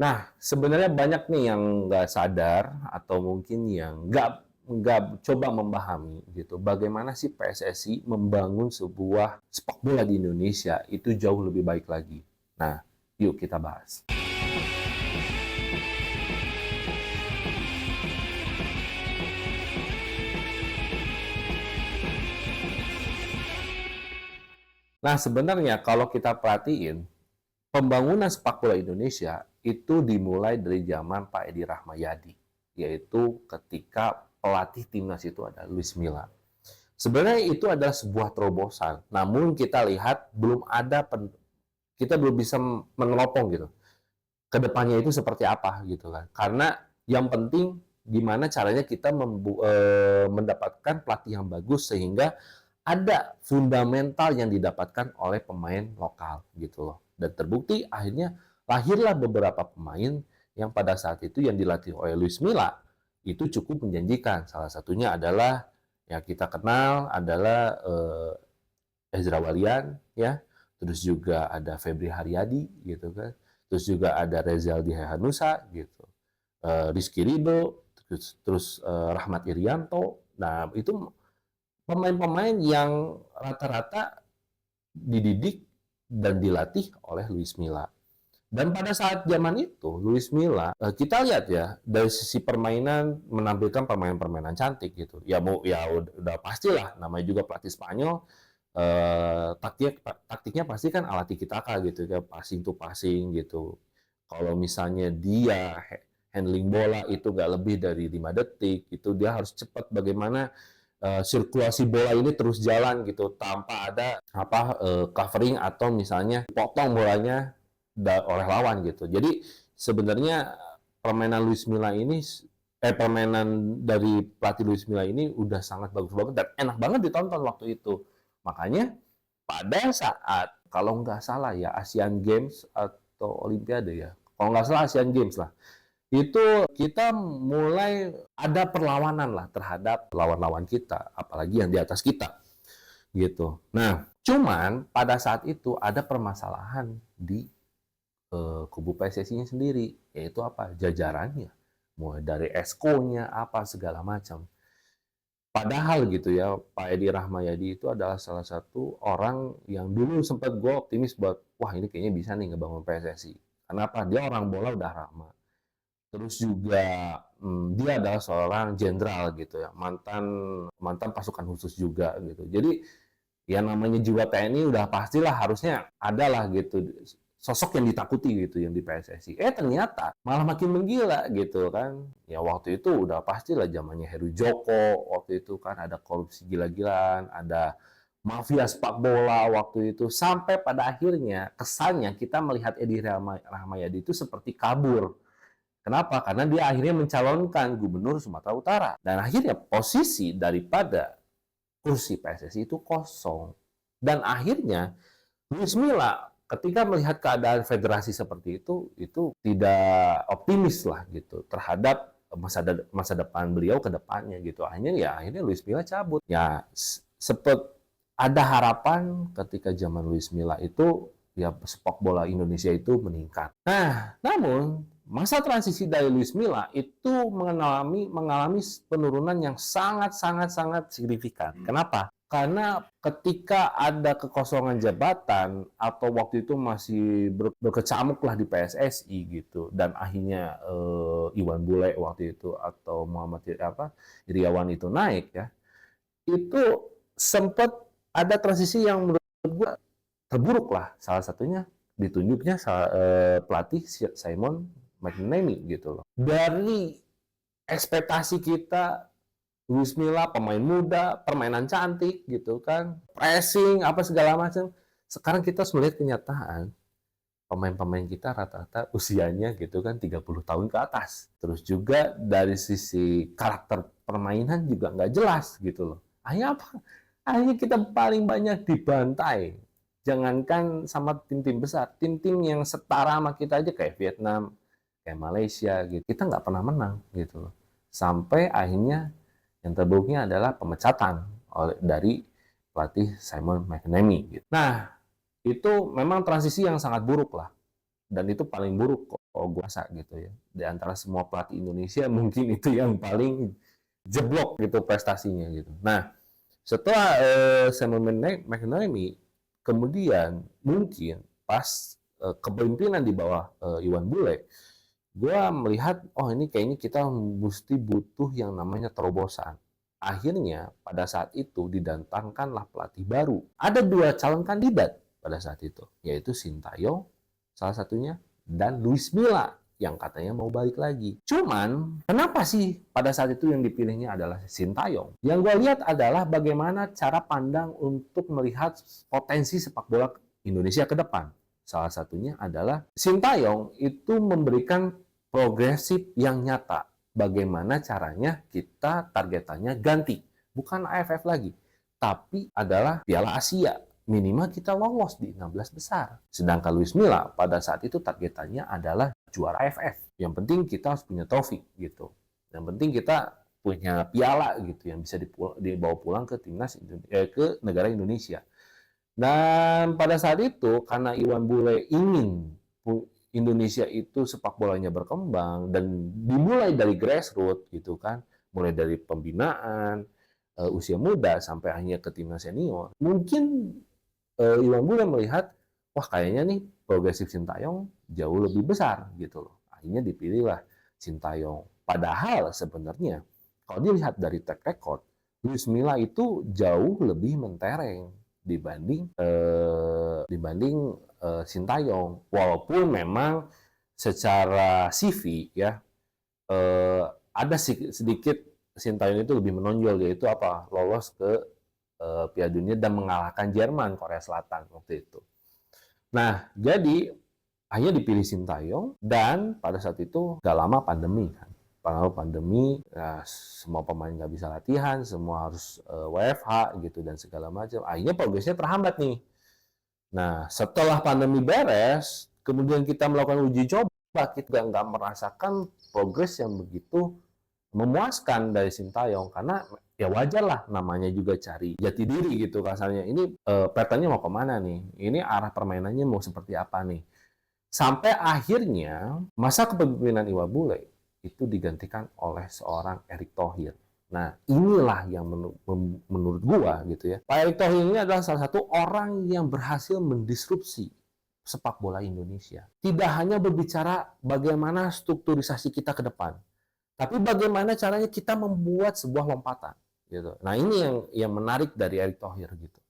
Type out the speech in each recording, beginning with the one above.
Nah, sebenarnya banyak nih yang nggak sadar atau mungkin yang nggak coba memahami gitu. Bagaimana sih PSSI membangun sebuah sepak bola di Indonesia itu jauh lebih baik lagi. Nah, yuk kita bahas. Nah, sebenarnya kalau kita perhatiin, pembangunan sepak bola Indonesia itu dimulai dari zaman Pak Edi Rahmayadi, yaitu ketika pelatih timnas itu ada Luis Milla. Sebenarnya itu adalah sebuah terobosan, namun kita lihat kita belum bisa meneropong gitu. Kedepannya itu seperti apa gitu kan? Karena yang penting gimana caranya kita mendapatkan pelatih yang bagus sehingga ada fundamental yang didapatkan oleh pemain lokal gitu loh. Dan terbukti akhirnya lahirlah beberapa pemain yang pada saat itu yang dilatih oleh Luis Milla itu cukup menjanjikan. Salah satunya adalah ya kita kenal adalah Ezra Walian ya, terus juga ada Febri Haryadi gitu kan, terus juga ada Rezaldi Hehanusa gitu, Rizky Ridho, Rahmat Irianto. Nah itu pemain-pemain yang rata-rata dididik dan dilatih oleh Luis Milla. Dan pada saat zaman itu, Luis Milla, kita lihat ya, dari sisi permainan menampilkan permainan-permainan cantik gitu. Ya mau ya udah pastilah, namanya juga pelatih Spanyol, taktiknya pasti kan ala tiki taka gitu ya, passing to passing gitu. Kalau misalnya dia handling bola itu nggak lebih dari 5 detik, itu dia harus cepat bagaimana sirkulasi bola ini terus jalan gitu tanpa ada covering atau misalnya potong bolanya oleh lawan gitu. Jadi sebenarnya permainan Luis Milla ini permainan dari pelatih Luis Milla ini udah sangat bagus banget dan enak banget ditonton waktu itu. Makanya pada saat kalau nggak salah ya Asian Games atau Olimpiade ya, kalau nggak salah Asian Games lah, itu kita mulai ada perlawanan lah terhadap lawan-lawan kita, apalagi yang di atas kita, gitu. Nah, cuman pada saat itu ada permasalahan di kubu PSSI-nya sendiri, yaitu apa? Jajarannya, mulai dari esko-nya apa segala macam. Padahal gitu ya, Pak Edi Rahmayadi itu adalah salah satu orang yang dulu sempat gue optimis buat, wah ini kayaknya bisa nih ngebangun PSSI. Kenapa? Dia orang bola udah ramah. Terus juga dia adalah seorang jenderal gitu ya, mantan mantan pasukan khusus juga gitu. Jadi ya namanya jiwa TNI udah pastilah harusnya ada lah gitu sosok yang ditakuti gitu yang di PSSI. Ternyata malah makin menggila gitu kan. Ya waktu itu udah pastilah zamannya Heru Joko, waktu itu kan ada korupsi gila-gilaan, ada mafia sepak bola waktu itu sampai pada akhirnya kesannya kita melihat Edi Rahmayadi itu seperti kabur. Kenapa? Karena dia akhirnya mencalonkan gubernur Sumatera Utara. Dan akhirnya posisi daripada kursi PSSI itu kosong. Dan akhirnya Luis Milla ketika melihat keadaan federasi seperti itu tidak optimis lah gitu terhadap masa depan beliau ke depannya gitu. Akhirnya Luis Milla cabut. Ya sempat ada harapan ketika zaman Luis Milla itu ya sepak bola Indonesia itu meningkat. Nah, namun masa transisi dari Luis Milla itu mengalami penurunan yang sangat signifikan. Kenapa? Karena ketika ada kekosongan jabatan atau waktu itu masih berkecamuk lah di PSSI gitu dan akhirnya Iwan Bule waktu itu atau Muhammad Iriawan itu naik ya, itu sempat ada transisi yang menurut gue terburuk lah. Salah satunya ditunjuknya pelatih Simon McManamy gitu loh. Dari ekspektasi kita Luis Milla pemain muda, permainan cantik gitu kan, pressing apa segala macam. Sekarang kita harus melihat kenyataan pemain-pemain kita rata-rata usianya gitu kan 30 tahun ke atas. Terus juga dari sisi karakter permainan juga nggak jelas gitu loh. Akhirnya apa? Akhirnya kita paling banyak dibantai. Jangankan sama tim-tim besar, tim-tim yang setara sama kita aja kayak Vietnam, kayak Malaysia gitu. Kita nggak pernah menang gitu loh. Sampai akhirnya yang terburuknya adalah pemecatan dari pelatih Simon McManamy gitu. Nah, itu memang transisi yang sangat buruk lah. Dan itu paling buruk kok. Oh, gue rasa gitu ya. Di antara semua pelatih Indonesia mungkin itu yang paling jeblok gitu prestasinya gitu. Nah, setelah Simon McManamy, kemudian mungkin pas kepemimpinan di bawah Iwan Bule, gue melihat, oh ini kayaknya kita mesti butuh yang namanya terobosan. Akhirnya pada saat itu didatangkanlah pelatih baru. Ada dua calon kandidat pada saat itu, yaitu Sintayong salah satunya dan Luis Milla yang katanya mau balik lagi. Cuman, kenapa sih pada saat itu yang dipilihnya adalah Sintayong? Yang gue lihat adalah bagaimana cara pandang untuk melihat potensi sepak bola Indonesia ke depan. Salah satunya adalah Sintayong itu memberikan progresif yang nyata. Bagaimana caranya kita targetannya ganti. Bukan AFF lagi, tapi adalah Piala Asia. Minimal kita lolos di 16 besar. Sedangkan Luis Milla pada saat itu targetannya adalah juara AFF. Yang penting kita harus punya trofi gitu. Yang penting kita punya piala gitu yang bisa dibawa pulang ke timnas ke negara Indonesia. Dan pada saat itu karena Iwan Bule ingin Indonesia itu sepak bolanya berkembang dan dimulai dari grassroots gitu kan, mulai dari pembinaan usia muda sampai akhirnya ke timnas senior. Mungkin Iwan Bule melihat, wah kayaknya nih progresif Sintayong jauh lebih besar gitu loh. Akhirnya dipilihlah Sintayong. Padahal sebenarnya kalau dilihat dari track record, Luis Milla itu jauh lebih mentereng dibanding Sintayong. Walaupun memang secara CV ya ada sedikit Sintayong itu lebih menonjol, yaitu apa? Lolos ke Piala Dunia dan mengalahkan Jerman, Korea Selatan waktu itu. Nah, jadi hanya dipilih Sintayong dan pada saat itu gak lama pandemi kan. Ya, semua pemain nggak bisa latihan, semua harus WFH gitu dan segala macam. Akhirnya progresnya terhambat nih. Nah, setelah pandemi beres, kemudian kita melakukan uji coba, kita nggak merasakan progres yang begitu memuaskan dari Sintayong karena ya wajar lah namanya juga cari jati diri gitu kasarnya. Ini pattern-nya mau kemana nih? Ini arah permainannya mau seperti apa nih? Sampai akhirnya masa kepemimpinan Iwan Bule itu digantikan oleh seorang Erick Thohir. Nah, inilah yang menurut gua gitu ya. Pak Erick Thohir ini adalah salah satu orang yang berhasil mendisrupsi sepak bola Indonesia. Tidak hanya berbicara bagaimana strukturisasi kita ke depan, tapi bagaimana caranya kita membuat sebuah lompatan gitu. Nah, ini yang menarik dari Erick Thohir gitu.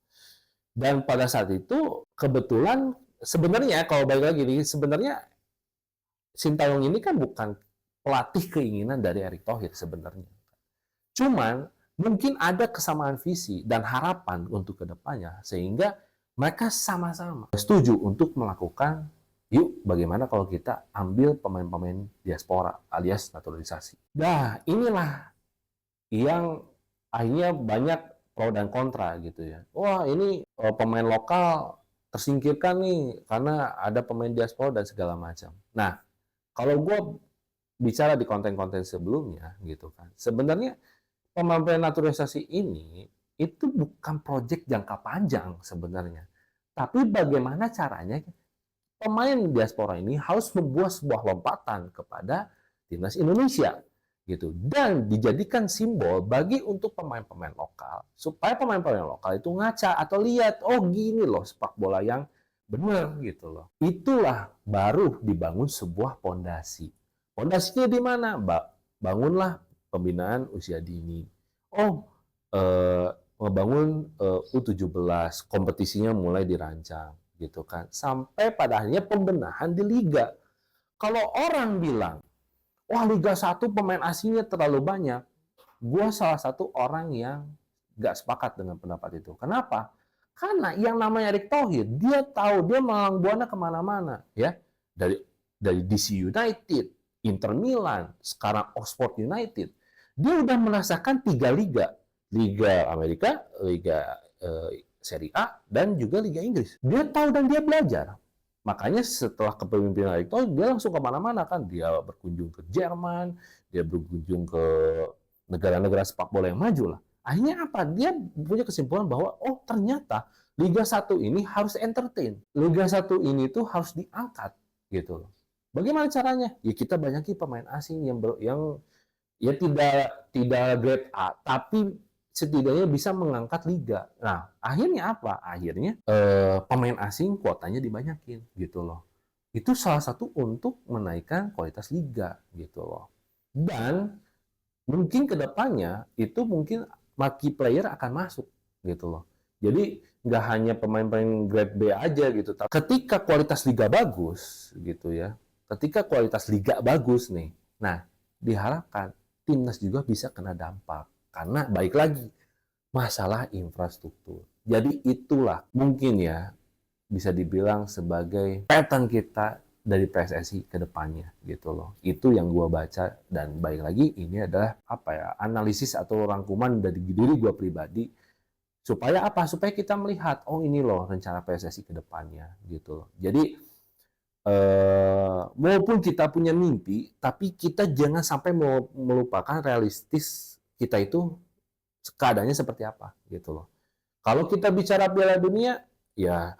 Dan pada saat itu kebetulan sebenarnya kalau balik lagi nih, sebenarnya Sintayong ini kan bukan pelatih keinginan dari Erick Thohir sebenarnya. Cuman mungkin ada kesamaan visi dan harapan untuk kedepannya sehingga mereka sama-sama setuju untuk melakukan yuk bagaimana kalau kita ambil pemain-pemain diaspora alias naturalisasi. Nah inilah yang akhirnya banyak pro dan kontra gitu ya. Wah ini pemain lokal tersingkirkan nih karena ada pemain diaspora dan segala macam. Nah kalau gue bicara di konten-konten sebelumnya gitu kan, sebenarnya pemain naturalisasi ini itu bukan proyek jangka panjang sebenarnya, tapi bagaimana caranya pemain diaspora ini harus membuat sebuah lompatan kepada timnas Indonesia gitu dan dijadikan simbol bagi untuk pemain-pemain lokal supaya pemain-pemain lokal itu ngaca atau lihat oh gini loh sepak bola yang benar gitu loh. Itulah baru dibangun sebuah pondasi. Pondasinya di mana? Bangunlah pembinaan usia dini. Oh, ngebangun U17, kompetisinya mulai dirancang gitu kan. Sampai pada akhirnya pembenahan di liga. Kalau orang bilang, wah Liga 1 pemain asingnya terlalu banyak, gue salah satu orang yang nggak sepakat dengan pendapat itu. Kenapa? Karena yang namanya Erick Thohir, dia tahu dia malang buana kemana-mana, ya dari DC United, Inter Milan, sekarang Oxford United. Dia udah merasakan 3 liga. Liga Amerika, Liga Serie A, dan juga Liga Inggris. Dia tahu dan dia belajar. Makanya setelah kepemimpinan Erick Thohir, dia langsung kemana-mana kan. Dia berkunjung ke Jerman, dia berkunjung ke negara-negara sepak bola yang maju lah. Akhirnya apa? Dia punya kesimpulan bahwa, oh ternyata Liga 1 ini harus entertain. Liga 1 ini tuh harus diangkat gitu loh. Bagaimana caranya? Ya kita banyakin pemain asing yang ya tidak grade A, tapi setidaknya bisa mengangkat liga. Nah, akhirnya apa? Akhirnya pemain asing kuotanya dibanyakin gitu loh. Itu salah satu untuk menaikkan kualitas liga gitu loh. Dan mungkin kedepannya itu mungkin marquee player akan masuk gitu loh. Jadi nggak hanya pemain-pemain grade B aja gitu. Ketika kualitas liga bagus gitu ya, ketika kualitas liga bagus nih, nah diharapkan timnas juga bisa kena dampak karena baik lagi masalah infrastruktur. Jadi itulah mungkin ya bisa dibilang sebagai pattern kita dari PSSI ke depannya gitu loh. Itu yang gua baca dan baik lagi ini adalah apa ya, analisis atau rangkuman dari diri gua pribadi supaya apa? Supaya kita melihat oh ini loh rencana PSSI ke depannya gitu loh. Jadi walaupun kita punya mimpi, tapi kita jangan sampai melupakan realistis kita itu keadaannya seperti apa gitu loh. Kalau kita bicara Piala Dunia, ya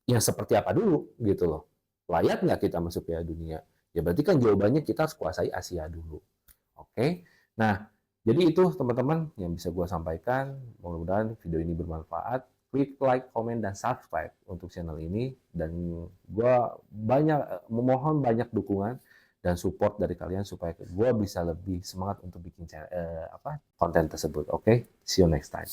yang seperti apa dulu gitu loh. Layak nggak kita masuk Piala Dunia? Ya berarti kan jawabannya kita harus kuasai Asia dulu. Oke. Nah, jadi itu teman-teman yang bisa gue sampaikan. Mudah-mudahan video ini bermanfaat. Klik like, komen, dan subscribe untuk channel ini. Dan gue memohon banyak dukungan dan support dari kalian supaya gue bisa lebih semangat untuk bikin konten tersebut. Oke, see you next time.